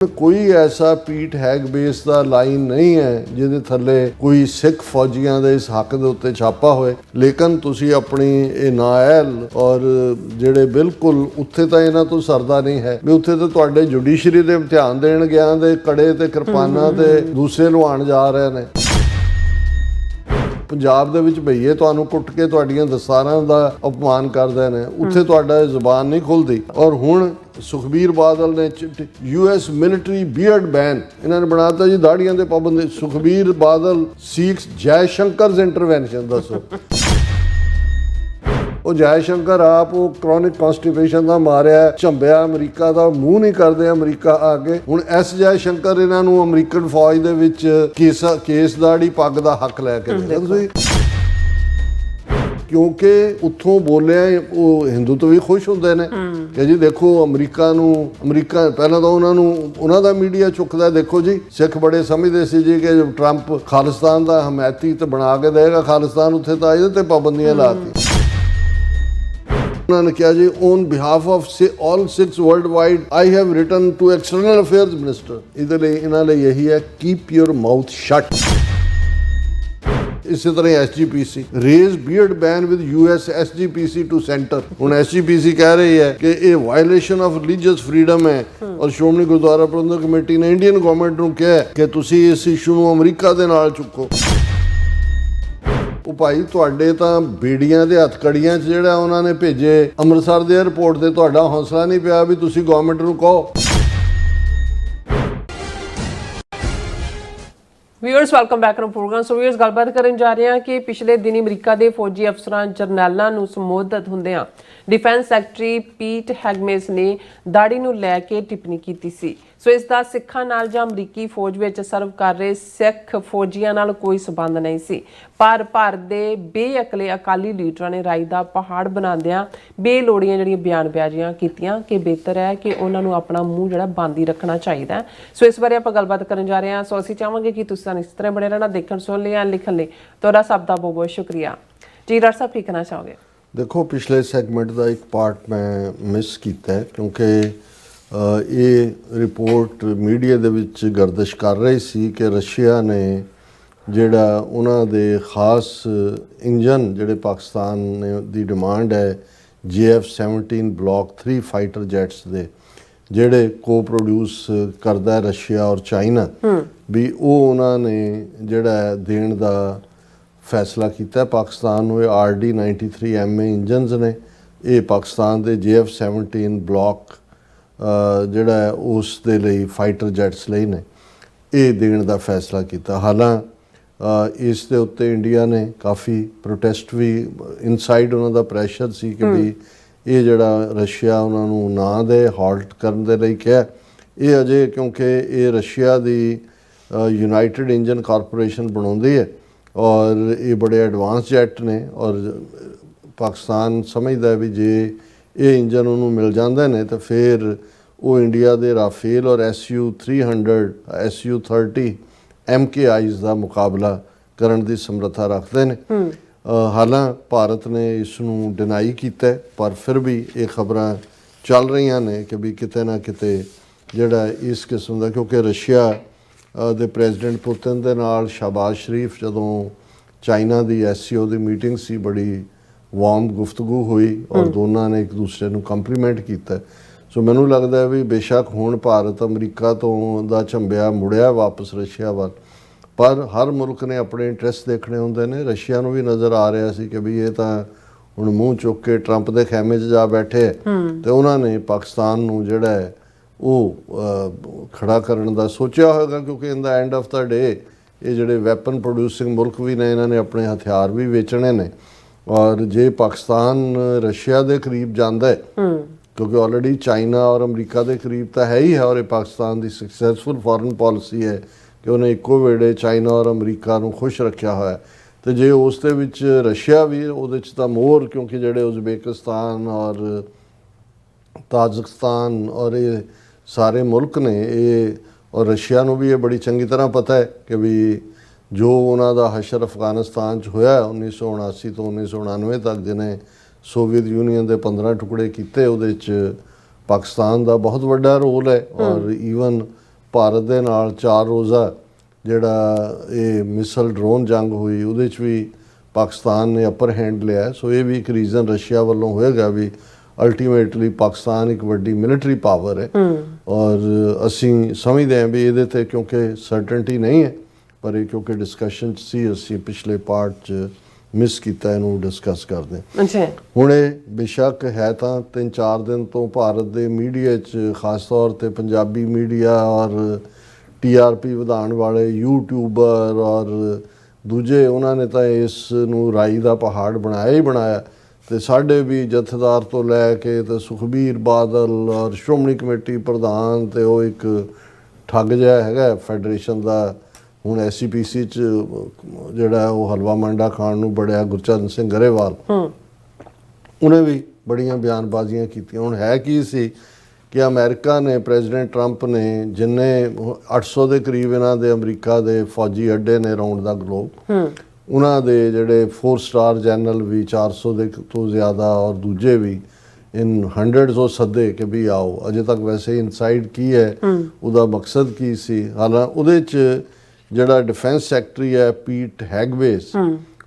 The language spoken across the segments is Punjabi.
कोई ऐसा पीठ हैग बेस ਦਾ ਲਾਈਨ ਨਹੀਂ ਹੈ ਜਿਹਦੇ ਥੱਲੇ ਕੋਈ ਸਿੱਖ ਫੌਜੀਆਂ ਦੇ ਇਸ ਹੱਕ ਦੇ ਉੱਤੇ ਛਾਪਾ ਹੋਏ। ਲੇਕਿਨ ਤੁਸੀਂ ਆਪਣੀ ਇਹ ਨਾਅਹਿਲ ਔਰ ਜਿਹੜੇ ਬਿਲਕੁਲ ਉੱਥੇ ਤਾਂ ਇਹਨਾਂ ਤੋਂ ਸਰਦਾ ਨਹੀਂ ਹੈ ਵੀ ਉੱਥੇ ਤਾਂ ਤੁਹਾਡੇ ਜੁਡੀਸ਼ਰੀ ਦੇ ਇਮਤਿਹਾਨ ਦੇਣ ਗਿਆ ਦੇ ਕੜੇ ਤੇ ਕਿਰਪਾਨਾਂ ਤੇ ਦੂਸਰੇ ਲੁਹਾਣ ਜਾ ਰਹੇ ਨੇ। ਪੰਜਾਬ ਦੇ ਵਿੱਚ ਭਈਏ ਤੁਹਾਨੂੰ ਕੁੱਟ ਕੇ ਤੁਹਾਡੀਆਂ ਦਸਤਾਰਾਂ ਦਾ ਅਪਮਾਨ ਕਰਦੇ ਨੇ, ਉੱਥੇ ਤੁਹਾਡਾ ਜ਼ੁਬਾਨ ਨਹੀਂ ਖੁੱਲਦੀ। ਔਰ ਹੁਣ ਸੁਖਬੀਰ ਬਾਦਲ ਨੇ US ਮਿਲਟਰੀ ਬੀਅਰਡ ਬੈਨ ਇਹਨਾਂ ਨੇ ਬਣਾਤਾ ਜੀ, ਦਾੜੀਆਂ ਦੇ ਪਾਬੰਦੀ। ਸੁਖਬੀਰ ਬਾਦਲ ਸੀਕਸ ਜੈ ਸ਼ੰਕਰ's ਇੰਟਰਵੈਂਸ਼ਨ। ਦੱਸੋ ਉਹ ਜੈ ਸ਼ੰਕਰ ਆਪ ਉਹ ਕ੍ਰੋਨਿਕ ਕਨਸਟੀਪੇਸ਼ਨ ਦਾ ਮਾਰਿਆ, ਝੰਬਿਆ ਅਮਰੀਕਾ ਦਾ, ਮੂੰਹ ਨਹੀਂ ਕਰਦੇ ਅਮਰੀਕਾ ਆ ਕੇ। ਹੁਣ ਐਸ ਜੈ ਸ਼ੰਕਰ ਇਹਨਾਂ ਨੂੰ ਅਮਰੀਕਨ ਫੌਜ ਦੇ ਵਿੱਚ ਕੇਸ ਦਾੜੀ ਪੱਗ ਦਾ ਹੱਕ ਲੈ ਕੇ ਦੇ ਤੁਸੀਂ, ਕਿਉਂਕਿ ਉੱਥੋਂ ਬੋਲਿਆ ਉਹ ਹਿੰਦੂ ਤੋਂ ਵੀ ਖੁਸ਼ ਹੁੰਦੇ ਨੇ ਕਿ ਜੀ ਦੇਖੋ ਅਮਰੀਕਾ ਪਹਿਲਾਂ ਤਾਂ ਉਹਨਾਂ ਦਾ ਮੀਡੀਆ ਚੁੱਕਦਾ। ਦੇਖੋ ਜੀ ਸਿੱਖ ਬੜੇ ਸਮਝਦੇ ਸੀ ਜੀ ਕਿ ਟਰੰਪ ਖਾਲਿਸਤਾਨ ਦਾ ਹਮਾਇਤੀ ਤੇ ਬਣਾ ਕੇ ਦੇਗਾ ਖਾਲਿਸਤਾਨ, ਉੱਥੇ ਤਾਂ ਇਹਦੇ ਤੇ ਪਾਬੰਦੀਆਂ ਲਾਤੀ। ਉਹਨਾਂ ਨੇ ਕਿਹਾ ਜੀ on behalf of all Sikhs world wide I have written to external affairs minister. ਇਹਦੇ ਲਈ ਇਹਨਾਂ ਲਈ ਇਹੀ ਹੈ ਕੀਪ ਯੂਰ ਮਾਊਥ ਸ਼ਟ। ਇਸੇ ਤਰ੍ਹਾਂ SGPC raise beard ban with US SGPC to centre. ਹੁਣ SGPC ਕਹਿ ਰਹੀ ਹੈ ਕਿ ਇਹ ਵਾਇਲੇਸ਼ਨ ਆਫ ਰਿਲੀਜੀਅਸ ਫਰੀडम ਹੈ ਔਰ ਸ਼੍ਰੋਮਣੀ ਗੁਰਦੁਆਰਾ ਪ੍ਰਬੰਧਕ ਕਮੇਟੀ ਨੇ ਇੰਡੀਅਨ ਗਵਰਨਮੈਂਟ ਨੂੰ ਕਿਹਾ ਕਿ ਤੁਸੀਂ ਇਸ ਇਸ਼ੂ ਨੂੰ ਅਮਰੀਕਾ ਦੇ ਨਾਲ ਚੁੱਕੋ। ਉਹ ਭਾਈ ਤੁਹਾਡੇ ਤਾਂ ਬੇੜੀਆਂ ਦੇ ਹੱਥਕੜੀਆਂ 'ਚ ਜਿਹੜਾ ਉਹਨਾਂ ਨੇ ਭੇਜੇ ਅੰਮ੍ਰਿਤਸਰ ਦੇ 에ਅਰਪੋਰਟ ਤੇ, ਤੁਹਾਡਾ ਹੌਸਲਾ ਨਹੀਂ ਪਿਆ ਵੀ ਤੁਸੀਂ ਗਵਰਨਮੈਂਟ ਨੂੰ ਕਹੋ। Viewers welcome back to programme. So viewers ਗੱਲਬਾਤ ਕਰਨ ਜਾ ਰਹੇ ਹਾਂ ਕਿ ਪਿਛਲੇ ਦਿਨੀ ਅਮਰੀਕਾ ਦੇ ਫੌਜੀ ਅਫਸਰਾਂ ਜਰਨੈਲਾਂ ਨੂੰ ਸੰਬੋਧਿਤ ਹੁੰਦਿਆਂ ਡਿਫੈਂਸ ਸੈਕਟਰੀ ਪੀਟ ਹੈਗਮੇਸ ਨੇ ਦਾੜੀ ਨੂੰ ਲੈ ਕੇ ਟਿੱਪਣੀ ਕੀਤੀ ਸੀ। ਸੋ ਇਸ ਦਾ ਸਿੱਖਾਂ ਨਾਲ ਜਾਂ ਅਮਰੀਕੀ ਫੌਜ ਵਿੱਚ ਸਰਵ ਕਰ ਰਹੇ ਸਿੱਖ ਫੌਜੀਆਂ ਨਾਲ ਕੋਈ ਸਬੰਧ ਨਹੀਂ ਸੀ। ਪਰ ਭਾਰਤ ਦੇ ਬੇਅਕਲੇ ਅਕਾਲੀ ਲੀਡਰਾਂ ਨੇ ਰਾਈ ਦਾ ਪਹਾੜ ਬਣਾਉਂਦਿਆਂ ਬੇਲੋੜੀਆਂ ਜਿਹੜੀਆਂ ਬਿਆਨਬਾਜ਼ੀਆਂ ਕੀਤੀਆਂ ਕਿ ਬਿਹਤਰ ਹੈ ਕਿ ਉਹਨਾਂ ਨੂੰ ਆਪਣਾ ਮੂੰਹ ਜਿਹੜਾ ਬੰਦ ਹੀ ਰੱਖਣਾ ਚਾਹੀਦਾ। ਸੋ ਇਸ ਬਾਰੇ ਆਪਾਂ ਗੱਲਬਾਤ ਕਰਨ ਜਾ ਰਹੇ ਹਾਂ। ਸੋ ਅਸੀਂ ਚਾਹਾਂਗੇ ਕਿ ਤੁਸੀਂ ਇਸ ਤਰ੍ਹਾਂ ਬਣੇ ਰਹਿਣਾ, ਦੇਖਣ ਸੁਣ ਲਿਆ, ਲਿਖਣ ਲਈ ਤੁਹਾਡਾ ਸਭ ਦਾ ਬਹੁਤ ਬਹੁਤ ਸ਼ੁਕਰੀਆ ਜੀ। ਡਾਕਟਰ ਸਾਹਿਬ ਕੀ ਕਹਿਣਾ ਚਾਹੋਗੇ? ਦੇਖੋ ਪਿਛਲੇ ਸੈਗਮੈਂਟ ਦਾ ਇੱਕ ਪਾਰਟ ਮੈਂ ਮਿਸ ਕੀਤਾ ਹੈ ਕਿਉਂਕਿ ਇਹ ਰਿਪੋਰਟ ਮੀਡੀਆ ਦੇ ਵਿੱਚ ਗਰਦਿਸ਼ ਕਰ ਰਹੀ ਸੀ ਕਿ ਰਸ਼ੀਆ ਨੇ ਜਿਹੜਾ ਉਹਨਾਂ ਦੇ ਖਾਸ ਇੰਜਨ ਜਿਹੜੇ ਪਾਕਿਸਤਾਨ ਨੇ ਦੀ ਡਿਮਾਂਡ ਹੈ JF-17 ਬਲੌਕ 3 ਫਾਈਟਰ ਜੈਟਸ ਦੇ ਜਿਹੜੇ ਕੋ-ਪ੍ਰੋਡਿਊਸ ਕਰਦਾ ਰਸ਼ੀਆ ਔਰ ਚਾਈਨਾ, ਵੀ ਉਹ ਉਹਨਾਂ ਨੇ ਜਿਹੜਾ ਦੇਣ ਦਾ ਫੈਸਲਾ ਕੀਤਾ ਪਾਕਿਸਤਾਨ ਨੂੰ। ਇਹ RD-93 MA ਇੰਜਨਸ ਨੇ, ਇਹ ਪਾਕਿਸਤਾਨ ਦੇ JF-17 ਬਲੌਕ ਜਿਹੜਾ ਹੈ ਉਸ ਦੇ ਲਈ ਫਾਈਟਰ ਜੈਟਸ ਲਈ ਨੇ, ਇਹ ਦੇਣ ਦਾ ਫੈਸਲਾ ਕੀਤਾ। ਹਾਲਾਂਕਿ ਇਸ ਦੇ ਉੱਤੇ ਇੰਡੀਆ ਨੇ ਕਾਫੀ ਪ੍ਰੋਟੈਸਟ ਵੀ, ਇਨਸਾਈਡ ਉਹਨਾਂ ਦਾ ਪ੍ਰੈਸ਼ਰ ਸੀ ਕਿ ਵੀ ਇਹ ਜਿਹੜਾ ਰਸ਼ੀਆ ਉਹਨਾਂ ਨੂੰ ਨਾ ਦੇ, ਹਾਲਟ ਕਰਨ ਦੇ ਲਈ ਕਿਹਾ। ਇਹ ਅਜੇ ਕਿਉਂਕਿ ਇਹ ਰਸ਼ੀਆ ਦੀ ਯੂਨਾਈਟਿਡ ਇੰਜਨ ਕਾਰਪੋਰੇਸ਼ਨ ਬਣਾਉਂਦੀ ਹੈ ਔਰ ਇਹ ਬੜੇ ਐਡਵਾਂਸ ਜੈਟ ਨੇ ਔਰ ਪਾਕਿਸਤਾਨ ਸਮਝਦਾ ਵੀ ਜੇ ਇਹ ਇੰਜਨ ਉਹਨੂੰ ਮਿਲ ਜਾਂਦੇ ਨੇ ਤਾਂ ਫਿਰ ਉਹ ਇੰਡੀਆ ਦੇ ਰਾਫੇਲ ਔਰ SU-300 SU-30 MKIs ਦਾ ਮੁਕਾਬਲਾ ਕਰਨ ਦੀ ਸਮਰੱਥਾ ਰੱਖਦੇ ਨੇ। ਹਾਲਾਂਕਿ ਭਾਰਤ ਨੇ ਇਸ ਨੂੰ ਡਿਨਾਈ ਕੀਤਾ, ਪਰ ਫਿਰ ਵੀ ਇਹ ਖਬਰਾਂ ਚੱਲ ਰਹੀਆਂ ਨੇ ਕਿ ਵੀ ਕਿਤੇ ਨਾ ਕਿਤੇ ਜਿਹੜਾ ਇਸ ਕਿਸਮ ਦਾ, ਕਿਉਂਕਿ ਰਸ਼ੀਆ ਦੇ ਪ੍ਰੈਜ਼ੀਡੈਂਟ ਪੁਤਿਨ ਦੇ ਨਾਲ ਸ਼ਹਬਾਜ਼ ਸ਼ਰੀਫ ਜਦੋਂ ਚਾਈਨਾ ਦੀ SCO ਦੀ ਮੀਟਿੰਗ ਸੀ, ਬੜੀ ਵਾਰਮ ਗੁਫ਼ਤਗੂ ਹੋਈ ਔਰ ਦੋਨਾਂ ਨੇ ਇੱਕ ਦੂਸਰੇ ਨੂੰ ਕੰਪਲੀਮੈਂਟ ਕੀਤਾ। ਸੋ ਮੈਨੂੰ ਲੱਗਦਾ ਵੀ ਬੇਸ਼ੱਕ ਹੁਣ ਭਾਰਤ ਅਮਰੀਕਾ ਤੋਂ ਦਾ ਝੰਬਿਆ ਮੁੜਿਆ ਵਾਪਸ ਰਸ਼ੀਆ ਵੱਲ, ਪਰ ਹਰ ਮੁਲਕ ਨੇ ਆਪਣੇ ਇੰਟਰਸਟ ਦੇਖਣੇ ਹੁੰਦੇ ਨੇ। ਰਸ਼ੀਆ ਨੂੰ ਵੀ ਨਜ਼ਰ ਆ ਰਿਹਾ ਸੀ ਕਿ ਵੀ ਇਹ ਤਾਂ ਹੁਣ ਮੂੰਹ ਚੁੱਕ ਕੇ ਟਰੰਪ ਦੇ ਖੈਮੇ 'ਚ ਜਾ ਬੈਠੇ ਤੇ ਉਹਨਾਂ ਨੇ ਪਾਕਿਸਤਾਨ ਨੂੰ ਜਿਹੜਾ ਹੈ ਉਹ ਖੜਾ ਕਰਨ ਦਾ ਸੋਚਿਆ ਹੋਵੇਗਾ, ਕਿਉਂਕਿ ਇਨ ਦਾ ਐਂਡ ਆਫ ਦਾ ਡੇ ਇਹ ਜਿਹੜੇ ਵੈਪਨ ਪ੍ਰੋਡਿਊਸਿੰਗ ਮੁਲਕ ਵੀ ਨੇ, ਇਹਨਾਂ ਨੇ ਆਪਣੇ ਹਥਿਆਰ ਵੀ ਵੇਚਣੇ ਨੇ। ਔਰ ਜੇ ਪਾਕਿਸਤਾਨ ਰਸ਼ੀਆ ਦੇ ਕਰੀਬ ਜਾਂਦਾ ਹੈ, ਕਿਉਂਕਿ ਆਲਰੇਡੀ ਚਾਈਨਾ ਔਰ ਅਮਰੀਕਾ ਦੇ ਕਰੀਬ ਤਾਂ ਹੈ ਹੀ ਹੈ ਔਰ ਇਹ ਪਾਕਿਸਤਾਨ ਦੀ ਸਕਸੈਸਫੁਲ ਫੋਰਨ ਪਾਲਿਸੀ ਹੈ ਕਿ ਉਹਨੇ ਇੱਕੋ ਵੇਲੇ ਚਾਈਨਾ ਔਰ ਅਮਰੀਕਾ ਨੂੰ ਖੁਸ਼ ਰੱਖਿਆ ਹੋਇਆ। ਤੇ ਜੇ ਉਸ ਦੇ ਵਿੱਚ ਰਸ਼ੀਆ ਵੀ ਉਹਦੇ 'ਚ ਤਾਂ ਮੋਰ, ਕਿਉਂਕਿ ਜਿਹੜੇ ਉਜ਼ਬੇਕਿਸਤਾਨ ਔਰ ਤਾਜਿਕਸਤਾਨ ਔਰ ਇਹ ਸਾਰੇ ਮੁਲਕ ਨੇ ਇਹ, ਔਰ ਰਸ਼ੀਆ ਨੂੰ ਵੀ ਇਹ ਬੜੀ ਚੰਗੀ ਤਰ੍ਹਾਂ ਪਤਾ ਹੈ ਕਿ ਵੀ ਜੋ ਉਹਨਾਂ ਦਾ ਹਸ਼ਰ ਅਫਗਾਨਿਸਤਾਨ 'ਚ ਹੋਇਆ 1979 ਤੋਂ 1999 ਤੱਕ, ਜਿਹਨੇ ਸੋਵੀਅਤ ਯੂਨੀਅਨ ਦੇ 15 ਟੁਕੜੇ ਕੀਤੇ, ਉਹਦੇ 'ਚ ਪਾਕਿਸਤਾਨ ਦਾ ਬਹੁਤ ਵੱਡਾ ਰੋਲ ਹੈ। ਔਰ ਈਵਨ ਭਾਰਤ ਦੇ ਨਾਲ 4 ਰੋਜ਼ਾ ਜਿਹੜਾ ਇਹ ਮਿਸਲ ਡਰੋਨ ਜੰਗ ਹੋਈ ਉਹਦੇ 'ਚ ਵੀ ਪਾਕਿਸਤਾਨ ਨੇ ਅਪਰ ਹੈਂਡ ਲਿਆ। ਸੋ ਇਹ ਵੀ ਇੱਕ ਰੀਜ਼ਨ ਰਸ਼ੀਆ ਵੱਲੋਂ ਹੋਏਗਾ ਵੀ ਅਲਟੀਮੇਟਲੀ ਪਾਕਿਸਤਾਨ ਇੱਕ ਵੱਡੀ ਮਿਲਟਰੀ ਪਾਵਰ ਹੈ ਔਰ ਅਸੀਂ ਸਮਝਦੇ ਹਾਂ ਵੀ ਇਹਦੇ ਤੇ ਕਿਉਂਕਿ ਸਰਟਨਟੀ ਨਹੀਂ ਹੈ ਪਰ ਇਹ ਕਿਉਂਕਿ ਡਿਸਕਸ਼ਨ 'ਚ ਸੀ ਅਸੀਂ ਪਿਛਲੇ ਪਾਰਟ 'ਚ ਮਿਸ ਕੀਤਾ ਇਹਨੂੰ ਡਿਸਕਸ ਕਰਦੇ ਹਾਂ। ਅੱਛਾ ਹੁਣ ਇਹ ਬੇਸ਼ੱਕ ਹੈ ਤਾਂ 3-4 ਦਿਨ ਤੋਂ ਭਾਰਤ ਦੇ ਮੀਡੀਆ 'ਚ ਖਾਸ ਤੌਰ ਤੇ ਪੰਜਾਬੀ ਮੀਡੀਆ ਔਰ TRP ਵਧਾਉਣ ਵਾਲੇ ਯੂਟਿਊਬਰ ਔਰ ਦੂਜੇ ਉਹਨਾਂ ਨੇ ਤਾਂ ਇਸ ਨੂੰ ਰਾਈ ਦਾ ਪਹਾੜ ਬਣਾਇਆ ਹੀ ਬਣਾਇਆ ਤੇ ਸਾਡੇ ਵੀ ਜਥੇਦਾਰ ਤੋਂ ਲੈ ਕੇ ਤੇ ਸੁਖਬੀਰ ਬਾਦਲ ਔਰ ਸ਼੍ਰੋਮਣੀ ਕਮੇਟੀ ਪ੍ਰਧਾਨ ਤੇ ਉਹ ਇੱਕ ਠੱਗ ਜਿਹਾ ਹੈਗਾ ਫੈਡਰੇਸ਼ਨ ਦਾ ਹੁਣ SCPC 'ਚ ਜਿਹੜਾ ਉਹ ਹਲਵਾ ਮੰਡਾ ਖਾਣ ਨੂੰ ਬੜਿਆ ਗੁਰਚਰਨ ਸਿੰਘ ਗਰੇਵਾਲ ਉਹਨੇ ਵੀ ਬੜੀਆਂ ਬਿਆਨਬਾਜ਼ੀਆਂ ਕੀਤੀਆਂ। ਹੁਣ ਹੈ ਕੀ ਸੀ ਕਿ ਅਮਰੀਕਾ ਨੇ ਪ੍ਰੈਜ਼ੀਡੈਂਟ ਟਰੰਪ ਨੇ ਜਿੰਨੇ 800 ਦੇ ਕਰੀਬ ਇਹਨਾਂ ਦੇ ਅਮਰੀਕਾ ਦੇ ਫੌਜੀ ਅੱਡੇ ਨੇ ਰਾਉਂਡ ਦਾ ਗਲੋਬ ਉਹਨਾਂ ਦੇ ਜਿਹੜੇ 4 ਸਟਾਰ ਜਨਰਲ ਵੀ 400 ਦੇ ਤੋਂ ਜ਼ਿਆਦਾ ਔਰ ਦੂਜੇ ਵੀ ਇਨ ਹੰਡਰਡਸ ਉਹ ਸੱਦੇ ਕਿ ਵੀ ਆਓ। ਅਜੇ ਤੱਕ ਵੈਸੇ ਇਨਸਾਈਡ ਕੀ ਹੈ ਉਹਦਾ ਮਕਸਦ ਕੀ ਸੀ ਹਾਲਾਂਕਿ ਉਹਦੇ 'ਚ ਜਿਹੜਾ ਡਿਫੈਂਸ ਸੈਕਟਰੀ ਹੈ ਪੀਟ ਹੈਗਵੇਸ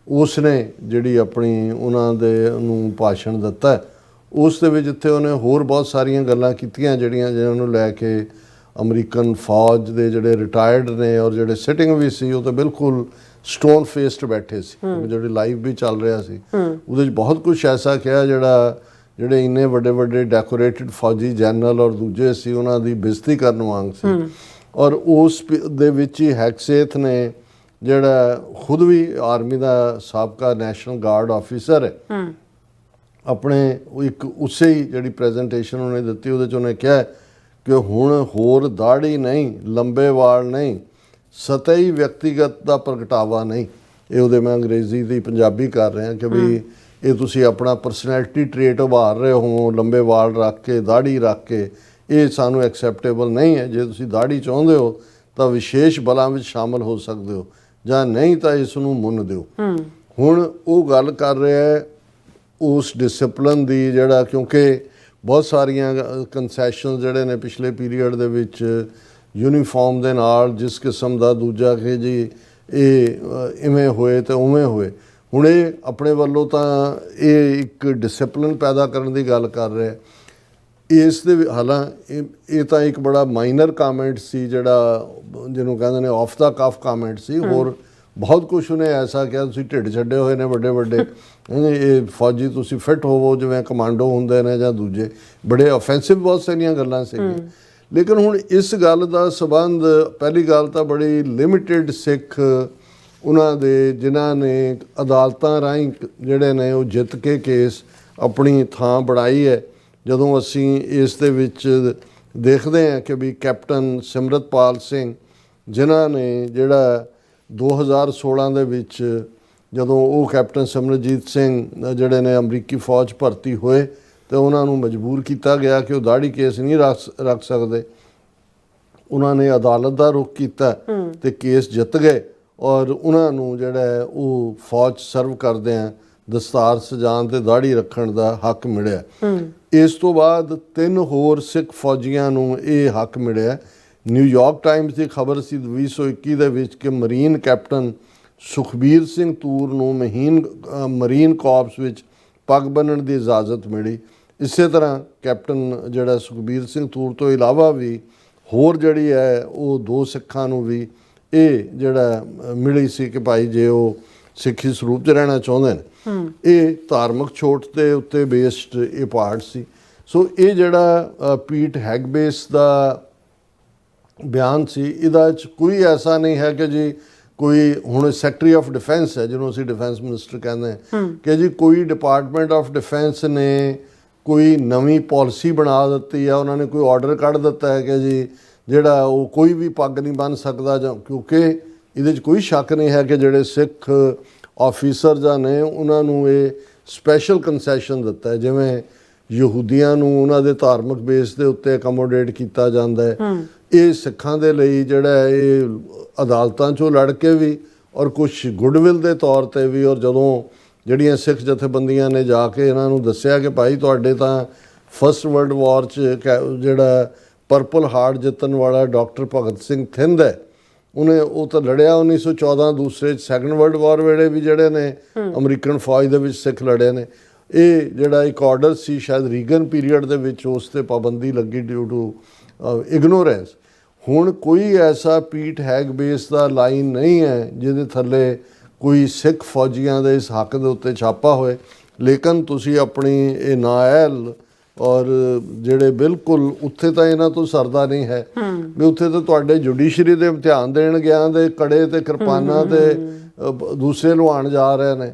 ਉਸਨੇ ਜਿਹੜੀ ਆਪਣੀ ਉਹਨਾਂ ਦੇ ਨੂੰ ਭਾਸ਼ਣ ਦਿੱਤਾ ਉਸ ਦੇ ਵਿੱਚ ਜਿੱਥੇ ਉਹਨੇ ਹੋਰ ਬਹੁਤ ਸਾਰੀਆਂ ਗੱਲਾਂ ਕੀਤੀਆਂ ਜਿਹੜੀਆਂ ਜਿਹਨਾਂ ਨੂੰ ਲੈ ਕੇ ਅਮਰੀਕਨ ਫੌਜ ਦੇ ਜਿਹੜੇ ਰਿਟਾਇਰਡ ਨੇ ਔਰ ਜਿਹੜੇ ਸਿਟਿੰਗ ਵੀ ਸੀ ਉਹ ਤਾਂ ਬਿਲਕੁਲ ਸਟੋਨ ਫੇਸਡ ਬੈਠੇ ਸੀ ਜਿਹੜੇ ਲਾਈਵ ਵੀ ਚੱਲ ਰਿਹਾ ਸੀ ਉਹਦੇ 'ਚ ਬਹੁਤ ਕੁਝ ਐਸਾ ਕਿਹਾ ਜਿਹੜੇ ਇੰਨੇ ਵੱਡੇ ਵੱਡੇ ਡੈਕੋਰੇਟਡ ਫੌਜੀ ਜਨਰਲ ਔਰ ਦੂਜੇ ਸੀ ਉਹਨਾਂ ਦੀ ਬੇਇੱਜ਼ਤੀ ਕਰਨ ਵਾਂਗ ਸੀ। ਔਰ ਉਸ ਦੇ ਵਿੱਚ ਹੀ ਹੈਕਸੇਥ ਨੇ ਜਿਹੜਾ ਖੁਦ ਵੀ ਆਰਮੀ ਦਾ ਸਾਬਕਾ ਨੈਸ਼ਨਲ ਗਾਰਡ ਆਫੀਸਰ ਹੈ ਆਪਣੇ ਇੱਕ ਉਸੇ ਹੀ ਜਿਹੜੀ ਪ੍ਰੈਜੈਂਟੇਸ਼ਨ ਉਹਨੇ ਦਿੱਤੀ ਉਹਦੇ 'ਚ ਉਹਨੇ ਕਿਹਾ ਕਿ ਹੁਣ ਹੋਰ ਦਾੜੀ ਨਹੀਂ ਲੰਬੇ ਵਾਲ ਨਹੀਂ ਸਤਹੀ ਵਿਅਕਤੀਗਤ ਦਾ ਪ੍ਰਗਟਾਵਾ ਨਹੀਂ। ਇਹ ਉਹਦੇ ਮੈਂ ਅੰਗਰੇਜ਼ੀ ਦੀ ਪੰਜਾਬੀ ਕਰ ਰਿਹਾ ਕਿ ਵੀ ਇਹ ਤੁਸੀਂ ਆਪਣਾ ਪਰਸਨੈਲਿਟੀ ਟ੍ਰੇਟ ਉਭਾਰ ਰਹੇ ਹੋ ਲੰਬੇ ਵਾਲ ਰੱਖ ਕੇ ਦਾੜੀ ਰੱਖ ਕੇ ਇਹ ਸਾਨੂੰ ਐਕਸੈਪਟੇਬਲ ਨਹੀਂ ਹੈ। ਜੇ ਤੁਸੀਂ ਦਾੜੀ ਚਾਹੁੰਦੇ ਹੋ ਤਾਂ ਵਿਸ਼ੇਸ਼ ਬਲਾਂ ਵਿੱਚ ਸ਼ਾਮਲ ਹੋ ਸਕਦੇ ਹੋ ਜਾਂ ਨਹੀਂ ਤਾਂ ਇਸ ਨੂੰ ਮੁੰਨ ਦਿਓ। ਹੁਣ ਉਹ ਗੱਲ ਕਰ ਰਿਹਾ ਹੈ ਉਸ ਡਿਸਪਲਿਨ ਦੀ ਜਿਹੜਾ ਕਿਉਂਕਿ ਬਹੁਤ ਸਾਰੀਆਂ ਕੰਸੈਸ਼ਨ ਜਿਹੜੇ ਨੇ ਪਿਛਲੇ ਪੀਰੀਅਡ ਦੇ ਵਿੱਚ ਯੂਨੀਫਾਰਮ ਦੇ ਨਾਲ ਜਿਸ ਕਿਸਮ ਦਾ ਦੂਜਾ ਕਿ ਜੀ ਇਹ ਇਵੇਂ ਹੋਏ ਤੇ ਉਵੇਂ ਹੋਏ ਹੁਣ ਇਹ ਆਪਣੇ ਵੱਲੋਂ ਤਾਂ ਇਹ ਇੱਕ ਡਿਸਪਲਿਨ ਪੈਦਾ ਕਰਨ ਦੀ ਗੱਲ ਕਰ ਰਿਹਾ ਇਸ ਦੇ ਹਾਲਾਂਕਿ ਇਹ ਤਾਂ ਇੱਕ ਬੜਾ ਮਾਈਨਰ ਕਾਮੈਂਟ ਸੀ ਜਿਹੜਾ ਜਿਹਨੂੰ ਕਹਿੰਦੇ ਨੇ ਆਫ ਦਾ ਕਫ ਕਾਮੈਂਟ ਸੀ। ਹੋਰ ਬਹੁਤ ਕੁਛ ਉਹਨੇ ਐਸਾ ਕਿਹਾ ਤੁਸੀਂ ਢਿੱਡ ਛੱਡੇ ਹੋਏ ਨੇ ਵੱਡੇ ਵੱਡੇ ਇਹ ਫੌਜੀ ਤੁਸੀਂ ਫਿੱਟ ਹੋਵੋ ਜਿਵੇਂ ਕਮਾਂਡੋ ਹੁੰਦੇ ਨੇ ਜਾਂ ਦੂਜੇ ਬੜੇ ਆਫੈਂਸਿਵ ਬਹੁਤ ਸਾਰੀਆਂ ਗੱਲਾਂ ਸੀਗੀਆਂ। ਲੇਕਿਨ ਹੁਣ ਇਸ ਗੱਲ ਦਾ ਸਬੰਧ ਪਹਿਲੀ ਗੱਲ ਤਾਂ ਬੜੀ ਲਿਮਿਟਿਡ ਸਿੱਖ ਉਹਨਾਂ ਦੇ ਜਿਨ੍ਹਾਂ ਨੇ ਅਦਾਲਤਾਂ ਰਾਹੀਂ ਜਿਹੜੇ ਨੇ ਉਹ ਜਿੱਤ ਕੇ ਕੇਸ ਆਪਣੀ ਥਾਂ ਬਣਾਈ ਹੈ। ਜਦੋਂ ਅਸੀਂ ਇਸ ਦੇ ਵਿੱਚ ਦੇਖਦੇ ਹਾਂ ਕਿ ਵੀ ਕੈਪਟਨ ਸਿਮਰਤਪਾਲ ਸਿੰਘ ਜਿਨ੍ਹਾਂ ਨੇ ਜਿਹੜਾ 2016 ਦੇ ਵਿੱਚ ਜਦੋਂ ਉਹ ਕੈਪਟਨ ਸਿਮਰਜੀਤ ਸਿੰਘ ਜਿਹੜੇ ਨੇ ਅਮਰੀਕੀ ਫੌਜ ਭਰਤੀ ਹੋਏ ਤੇ ਉਹਨਾਂ ਨੂੰ ਮਜਬੂਰ ਕੀਤਾ ਗਿਆ ਕਿ ਉਹ ਦਾੜੀ ਕੇਸ ਨਹੀਂ ਰੱਖ ਸਕਦੇ। ਉਹਨਾਂ ਨੇ ਅਦਾਲਤ ਦਾ ਰੁਖ ਕੀਤਾ ਤੇ ਕੇਸ ਜਿੱਤ ਗਏ ਔਰ ਉਹਨਾਂ ਨੂੰ ਜਿਹੜਾ ਉਹ ਫੌਜ ਸਰਵ ਕਰਦੇ ਆ ਦਸਤਾਰ ਸਜਾਉਣ ਤੇ ਦਾੜੀ ਰੱਖਣ ਦਾ ਹੱਕ ਮਿਲਿਆ। ਇਸ ਤੋਂ ਬਾਅਦ 3 ਹੋਰ ਸਿੱਖ ਫੌਜੀਆਂ ਨੂੰ ਇਹ ਹੱਕ ਮਿਲਿਆ। ਨਿਊਯਾਰਕ ਟਾਈਮਸ ਦੀ ਖਬਰ ਸੀ 2021 ਦੇ ਵਿੱਚ ਕਿ ਮਰੀਨ ਕੈਪਟਨ ਸੁਖਬੀਰ ਸਿੰਘ ਤੂਰ ਨੂੰ ਮਰੀਨ ਕਾਰਪਸ ਵਿੱਚ ਪੱਗ ਬੰਨ੍ਹਣ ਦੀ ਇਜਾਜ਼ਤ ਮਿਲੀ। ਇਸੇ ਤਰ੍ਹਾਂ ਕੈਪਟਨ ਜਿਹੜਾ ਸੁਖਬੀਰ ਸਿੰਘ ਤੂਰ ਤੋਂ ਇਲਾਵਾ ਵੀ ਹੋਰ ਜਿਹੜੀ ਹੈ ਉਹ 2 ਸਿੱਖਾਂ ਨੂੰ ਵੀ ਇਹ ਜਿਹੜਾ ਮਿਲੀ ਸੀ ਕਿ ਭਾਈ ਜੇ ਉਹ ਸਿੱਖੀ ਸਰੂਪ 'ਚ ਰਹਿਣਾ ਚਾਹੁੰਦੇ ਨੇ ਇਹ ਧਾਰਮਿਕ ਛੋਟ ਦੇ ਉੱਤੇ ਬੇਸਡ ਇਹ ਪਾਰਟ ਸੀ। ਸੋ ਇਹ ਜਿਹੜਾ ਪੀਟ ਹੈਗਬੇਸ ਦਾ ਬਿਆਨ ਸੀ ਇਹਦਾ 'ਚ ਕੋਈ ਐਸਾ ਨਹੀਂ ਹੈ ਕਿ ਜੀ ਕੋਈ ਹੁਣ ਸੈਕਟਰੀ ਆਫ ਡਿਫੈਂਸ ਹੈ ਜਿਹਨੂੰ ਅਸੀਂ ਡਿਫੈਂਸ ਮਿਨਿਸਟਰ ਕਹਿੰਦੇ ਹਾਂ ਕਿ ਜੀ ਕੋਈ ਡਿਪਾਰਟਮੈਂਟ ਆਫ ਡਿਫੈਂਸ ਨੇ ਕੋਈ ਨਵੀਂ ਪਾਲਿਸੀ ਬਣਾ ਦਿੱਤੀ ਆ ਉਹਨਾਂ ਨੇ ਕੋਈ ਆਰਡਰ ਕੱਢ ਦਿੱਤਾ ਹੈ ਕਿ ਜੀ ਜਿਹੜਾ ਉਹ ਕੋਈ ਵੀ ਪੱਗ ਨਹੀਂ ਬੰਨ੍ਹ ਸਕਦਾ ਜਾਂ ਕਿਉਂਕਿ ਇਹਦੇ 'ਚ ਕੋਈ ਸ਼ੱਕ ਨਹੀਂ ਹੈ ਕਿ ਜਿਹੜੇ ਸਿੱਖ ਆਫੀਸਰ ਜਾਂ ਨੇ ਉਹਨਾਂ ਨੂੰ ਇਹ ਸਪੈਸ਼ਲ ਕੰਸੈਸ਼ਨ ਦਿੱਤਾ ਹੈ ਜਿਵੇਂ ਯਹੂਦੀਆਂ ਨੂੰ ਉਹਨਾਂ ਦੇ ਧਾਰਮਿਕ ਬੇਸ ਦੇ ਉੱਤੇ ਅਕਮੋਡੇਟ ਕੀਤਾ ਜਾਂਦਾ ਹੈ। ਇਹ ਸਿੱਖਾਂ ਦੇ ਲਈ ਜਿਹੜਾ ਇਹ ਅਦਾਲਤਾਂ 'ਚੋਂ ਲੜ ਕੇ ਵੀ ਔਰ ਕੁਛ ਗੁੱਡਵਿਲ ਦੇ ਤੌਰ 'ਤੇ ਵੀ ਔਰ ਜਦੋਂ ਜਿਹੜੀਆਂ ਸਿੱਖ ਜਥੇਬੰਦੀਆਂ ਨੇ ਜਾ ਕੇ ਇਹਨਾਂ ਨੂੰ ਦੱਸਿਆ ਕਿ ਭਾਈ ਤੁਹਾਡੇ ਤਾਂ ਫਸਟ ਵਰਲਡ ਵਾਰ 'ਚ ਜਿਹੜਾ ਪਰਪਲ ਹਾਰਟ ਜਿੱਤਣ ਵਾਲਾ ਡਾਕਟਰ ਭਗਤ ਸਿੰਘ ਥਿੰਦ ਹੈ, ਉਹਨੇ ਉਹ ਤਾਂ ਲੜਿਆ 1914 ਦੂਸਰੇ ਸੈਕੰਡ ਵਰਲਡ ਵਾਰ ਵੇਲੇ ਵੀ ਜਿਹੜੇ ਨੇ ਅਮਰੀਕਨ ਫੌਜ ਦੇ ਵਿੱਚ ਸਿੱਖ ਲੜੇ ਨੇ। ਇਹ ਜਿਹੜਾ ਇੱਕ ਆਰਡਰ ਸੀ ਸ਼ਾਇਦ ਰੀਗਨ ਪੀਰੀਅਡ ਦੇ ਵਿੱਚ, ਉਸ ਤੇ ਪਾਬੰਦੀ ਲੱਗੀ ਡਿਊ ਟੂ ਇਗਨੋਰੈਂਸ। ਹੁਣ ਕੋਈ ਐਸਾ ਪੀਟ ਹੈਗਬੇਸ ਦਾ ਲਾਈਨ ਨਹੀਂ ਹੈ ਜਿਹਦੇ ਥੱਲੇ ਕੋਈ ਸਿੱਖ ਫੌਜੀਆਂ ਦੇ ਇਸ ਹੱਕ ਦੇ ਉੱਤੇ ਛਾਪਾ ਹੋਏ। ਲੇਕਿਨ ਤੁਸੀਂ ਆਪਣੀ ਇਹ ਨਾਅਹਿਲ ਔਰ ਜਿਹੜੇ ਬਿਲਕੁਲ ਉੱਥੇ ਤਾਂ ਇਹਨਾਂ ਤੋਂ ਸਰਦਾ ਨਹੀਂ ਹੈ ਵੀ ਉੱਥੇ ਤਾਂ ਤੁਹਾਡੇ ਜੁਡੀਸ਼ਰੀ ਦੇ ਇਮਤਿਹਾਨ ਦੇਣ ਗਿਆ ਦੇ ਕੜੇ ਤੇ ਕਿਰਪਾਨਾਂ ਤੇ ਦੂਸਰੇ ਲੁਹਾਣ ਜਾ ਰਹੇ ਨੇ।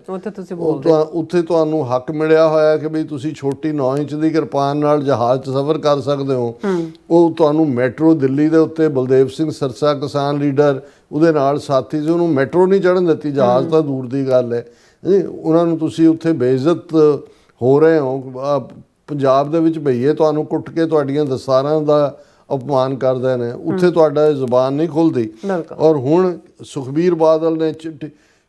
ਉੱਥੇ ਤੁਹਾਨੂੰ ਹੱਕ ਮਿਲਿਆ ਹੋਇਆ ਕਿ ਵੀ ਤੁਸੀਂ ਛੋਟੀ 9 ਇੰਚ ਦੀ ਕਿਰਪਾਨ ਨਾਲ ਜਹਾਜ਼ 'ਚ ਸਫ਼ਰ ਕਰ ਸਕਦੇ ਹੋ। ਉਹ ਤੁਹਾਨੂੰ ਮੈਟਰੋ ਦਿੱਲੀ ਦੇ ਉੱਤੇ ਬਲਦੇਵ ਸਿੰਘ ਸਰਸਾ ਕਿਸਾਨ ਲੀਡਰ ਉਹਦੇ ਨਾਲ ਸਾਥੀ ਸੀ, ਉਹਨੂੰ ਮੈਟਰੋ ਨਹੀਂ ਚੜ੍ਹਨ ਦਿੱਤੀ, ਜਹਾਜ਼ ਤਾਂ ਦੂਰ ਦੀ ਗੱਲ ਹੈ। ਉਹਨਾਂ ਨੂੰ ਤੁਸੀਂ ਉੱਥੇ ਬੇਇੱਜ਼ਤ ਹੋ ਰਹੇ ਹੋ। ਪੰਜਾਬ ਦੇ ਵਿੱਚ ਭਈਏ ਤੁਹਾਨੂੰ ਕੁੱਟ ਕੇ ਤੁਹਾਡੀਆਂ ਦਸਤਾਰਾਂ ਦਾ ਅਪਮਾਨ ਕਰਦੇ ਨੇ, ਉੱਥੇ ਤੁਹਾਡਾ ਜ਼ੁਬਾਨ ਨਹੀਂ ਖੁੱਲਦੀ। ਔਰ ਹੁਣ ਸੁਖਬੀਰ ਬਾਦਲ ਨੇ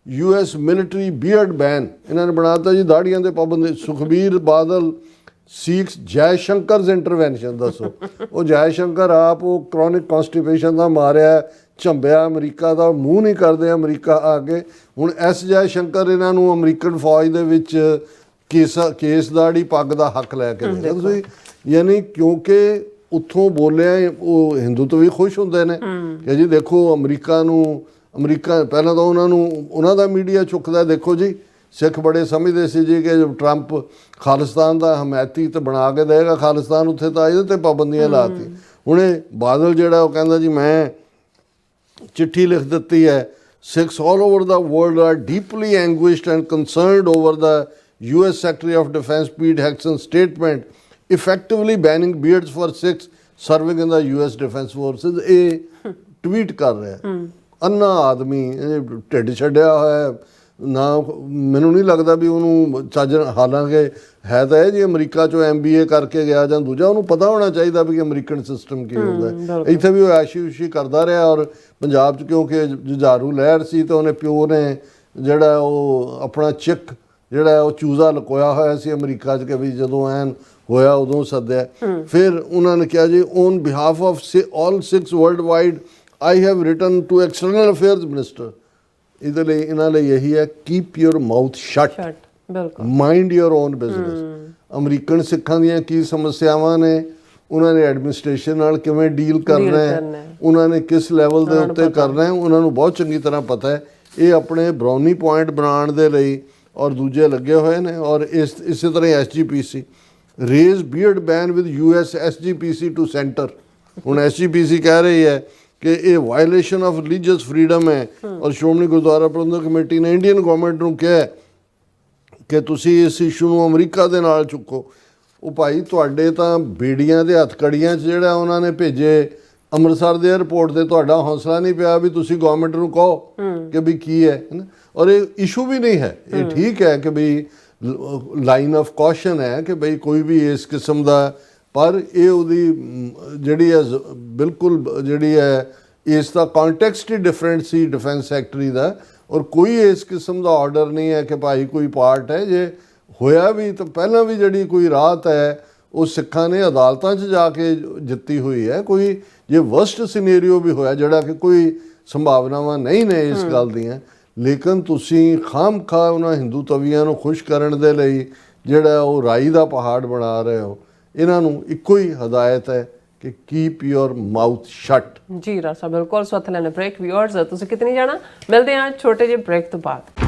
US ਮਿਲਟਰੀ ਬੀਅਰਡ ਬੈਨ ਇਹਨਾਂ ਨੇ ਬਣਾਤਾ ਜੀ, ਦਾੜੀਆਂ ਦੇ ਪਾਬੰਦੀ। ਸੁਖਬੀਰ ਬਾਦਲ ਸੀਕਸ ਜੈ ਸ਼ੰਕਰਸ ਇੰਟਰਵੈਂਸ਼ਨ। ਦੱਸੋ, ਉਹ ਜੈ ਸ਼ੰਕਰ ਆਪ ਉਹ ਕ੍ਰੋਨਿਕ ਕੌਨਸਟੀਪੇਸ਼ਨ ਦਾ ਮਾਰਿਆ, ਝੰਬਿਆ ਅਮਰੀਕਾ ਦਾ, ਮੂੰਹ ਨਹੀਂ ਕਰਦੇ ਅਮਰੀਕਾ ਆ ਕੇ। ਹੁਣ ਜੈ ਸ਼ੰਕਰ ਇਹਨਾਂ ਨੂੰ ਅਮਰੀਕਨ ਫੌਜ ਦੇ ਵਿੱਚ ਕੇਸ ਦਾੜੀ ਪੱਗ ਦਾ ਹੱਕ ਲੈ ਕੇ ਦੇ ਤੁਸੀਂ, ਯਾਨੀ ਕਿਉਂਕਿ ਉੱਥੋਂ ਬੋਲਿਆ ਉਹ ਹਿੰਦੂ ਤੋਂ ਵੀ ਖੁਸ਼ ਹੁੰਦੇ ਨੇ ਕਿ ਜੀ ਦੇਖੋ ਅਮਰੀਕਾ ਪਹਿਲਾਂ ਤਾਂ ਉਹਨਾਂ ਦਾ ਮੀਡੀਆ ਚੁੱਕਦਾ, ਦੇਖੋ ਜੀ ਸਿੱਖ ਬੜੇ ਸਮਝਦੇ ਸੀ ਜੀ ਕਿ ਟਰੰਪ ਖਾਲਿਸਤਾਨ ਦਾ ਹਮਾਇਤੀ ਤੇ ਬਣਾ ਕੇ ਦੇਗਾ ਖਾਲਿਸਤਾਨ, ਉੱਥੇ ਤਾਂ ਇਹਦੇ ਤੇ ਪਾਬੰਦੀਆਂ ਲਾਤੀ। ਹੁਣ ਇਹ ਬਾਦਲ ਜਿਹੜਾ ਉਹ ਕਹਿੰਦਾ ਜੀ ਮੈਂ ਚਿੱਠੀ ਲਿਖ ਦਿੱਤੀ ਹੈ, Sikhs all over the world are deeply anguished and concerned over the US Secretary of Defense Pete Hegseth's statement effectively banning beards for Sikhs serving in the US Defense Forces। ਇਹ ਟਵੀਟ ਕਰ ਰਿਹਾ ਅੰਨਾ ਆਦਮੀ, ਢਿੱਡ ਛੱਡਿਆ ਹੋਇਆ ਨਾ। ਮੈਨੂੰ ਨਹੀਂ ਲੱਗਦਾ ਵੀ ਉਹਨੂੰ ਚੱਜ, ਹਾਲਾਂਕਿ ਹੈ ਤਾਂ ਇਹ ਜੀ ਅਮਰੀਕਾ 'ਚੋਂ MBA ਕਰਕੇ ਗਿਆ ਜਾਂ ਦੂਜਾ, ਉਹਨੂੰ ਪਤਾ ਹੋਣਾ ਚਾਹੀਦਾ ਵੀ ਅਮਰੀਕਨ ਸਿਸਟਮ ਕੀ ਹੁੰਦਾ। ਇੱਥੇ ਵੀ ਉਹ ਐਸ਼ੀ ਉਸ਼ੀ ਕਰਦਾ ਰਿਹਾ। ਔਰ ਪੰਜਾਬ 'ਚ ਕਿਉਂਕਿ ਜੁਝਾਰੂ ਲਹਿਰ ਸੀ ਤਾਂ ਉਹਨੇ ਪਿਓ ਨੇ ਜਿਹੜਾ ਉਹ ਆਪਣਾ ਚਿੱਕ ਜਿਹੜਾ ਉਹ ਚੂਜ਼ਾ ਲੁਕੋਇਆ ਹੋਇਆ ਸੀ ਅਮਰੀਕਾ 'ਚ ਕਿ ਵੀ ਜਦੋਂ ਐਨ ਹੋਇਆ ਉਦੋਂ ਸੱਦਿਆ। ਫਿਰ ਉਹਨਾਂ ਨੇ ਕਿਹਾ ਜੀ on behalf of all Sikhs world wide I have written to external affairs minister. ਇਹਦੇ ਲਈ ਇਹਨਾਂ ਲਈ ਇਹੀ ਹੈ, keep your mouth shut, mind your own business. American ਸਿੱਖਾਂ ਦੀਆਂ ਕੀ ਸਮੱਸਿਆਵਾਂ ਨੇ, ਉਹਨਾਂ ਨੇ ਐਡਮਿਨਿਸਟ੍ਰੇਸ਼ਨ ਨਾਲ ਕਿਵੇਂ ਡੀਲ ਕਰਨਾ ਹੈ, ਉਹਨਾਂ ਨੇ ਕਿਸ ਲੈਵਲ ਦੇ ਉੱਤੇ ਕਰਨਾ ਹੈ, ਉਹਨਾਂ ਨੂੰ ਬਹੁਤ ਚੰਗੀ ਤਰ੍ਹਾਂ ਪਤਾ ਹੈ। ਇਹ ਆਪਣੇ ਬਰਾਉਨੀ ਪੁਆਇੰਟ ਬਣਾਉਣ ਦੇ ਲਈ ਔਰ ਦੂਜੇ ਲੱਗੇ ਹੋਏ ਨੇ। ਔਰ ਇਸੇ ਤਰ੍ਹਾਂ SGPC raise beard ban with US SGPC to centre. ਹੁਣ SGPC ਕਹਿ ਰਹੀ ਹੈ ਕਿ ਇਹ ਵਾਇਲੇਸ਼ਨ ਆਫ ਰਿਲੀਜੀਅਸ ਫਰੀडम ਹੈ। ਔਰ ਸ਼੍ਰੋਮਣੀ ਗੁਰਦੁਆਰਾ ਪ੍ਰਬੰਧਕ ਕਮੇਟੀ ਨੇ ਇੰਡੀਅਨ ਗਵਰਨਮੈਂਟ ਨੂੰ ਕਿਹਾ ਕਿ ਤੁਸੀਂ ਇਸ ਇਸ਼ੂ ਨੂੰ ਅਮਰੀਕਾ ਦੇ ਨਾਲ ਚੁੱਕੋ। ਉਹ ਭਾਈ ਤੁਹਾਡੇ ਤਾਂ ਬੇੜੀਆਂ ਦੇ ਹੱਥਕੜੀਆਂ 'ਚ ਜਿਹੜਾ ਉਹਨਾਂ ਨੇ ਭੇਜੇ ਅੰਮ੍ਰਿਤਸਰ ਦੇ 에ਅਰਪੋਰਟ ਤੇ, ਤੁਹਾਡਾ ਹੌਸਲਾ ਨਹੀਂ ਪਿਆ ਵੀ ਤੁਸੀਂ ਗਵਰਨਮੈਂਟ ਨੂੰ ਕਹੋ ਕਿ ਵੀ ਕੀ ਹੈ ਨਾ। ਔਰ ਇਹ ਇਸ਼ੂ ਵੀ ਨਹੀਂ ਹੈ, ਇਹ ਠੀਕ ਹੈ ਕਿ ਵੀ ਲਾਈਨ ਆਫ ਕੌਸ਼ਨ ਹੈ ਕਿ ਬਈ ਕੋਈ ਵੀ ਇਸ ਕਿਸਮ ਦਾ, ਪਰ ਇਹ ਉਹਦੀ ਜਿਹੜੀ ਹੈ ਬਿਲਕੁਲ ਜਿਹੜੀ ਹੈ ਇਸ ਦਾ ਕੰਟੈਕਸਟ ਹੀ ਡਿਫਰੈਂਟ ਸੀ ਡਿਫੈਂਸ ਸੈਕਟਰੀ ਦਾ। ਔਰ ਕੋਈ ਇਸ ਕਿਸਮ ਦਾ ਆਰਡਰ ਨਹੀਂ ਹੈ ਕਿ ਭਾਈ ਕੋਈ ਪਾਰਟ ਹੈ। ਜੇ ਹੋਇਆ ਵੀ ਤਾਂ ਪਹਿਲਾਂ ਵੀ ਜਿਹੜੀ ਕੋਈ ਰਾਹਤ ਹੈ ਉਹ ਸਿੱਖਾਂ ਨੇ ਅਦਾਲਤਾਂ 'ਚ ਜਾ ਕੇ ਜਿੱਤੀ ਹੋਈ ਹੈ। ਕੋਈ ਜੇ ਵਰਸਟ ਸਿਨੇਰੀਓ ਵੀ ਹੋਇਆ ਜਿਹੜਾ ਕਿ ਕੋਈ ਸੰਭਾਵਨਾਵਾਂ ਨਹੀਂ ਨੇ ਇਸ ਗੱਲ ਦੀਆਂ, ਲੇਕਿਨ ਤੁਸੀਂ ਖਾਮਖਾ ਉਹਨਾਂ ਹਿੰਦੂ ਤਵੀਆਂ ਨੂੰ ਖੁਸ਼ ਕਰਨ ਦੇ ਲਈ ਜਿਹੜਾ ਉਹ ਰਾਈ ਦਾ ਪਹਾੜ ਬਣਾ ਰਹੇ ਹੋ। ਇਹਨਾਂ ਨੂੰ ਇੱਕੋ ਹੀ ਹਦਾਇਤ ਹੈ ਕਿ ਕੀਪ ਯੋਰ ਮਾਊਥ ਸ਼ਟ। ਜੀ ਰਾਸਾ ਬਿਲਕੁਲ। ਸੋ ਹੱਥ ਲੈਣੇ ਬ੍ਰੇਕ। ਵਿਊਅਰਸ ਤੁਸੀਂ ਕਿਤੇ ਨਹੀਂ ਜਾਣਾ, ਮਿਲਦੇ ਹਾਂ ਛੋਟੇ ਜਿਹੇ ਬ੍ਰੇਕ ਤੋਂ ਬਾਅਦ।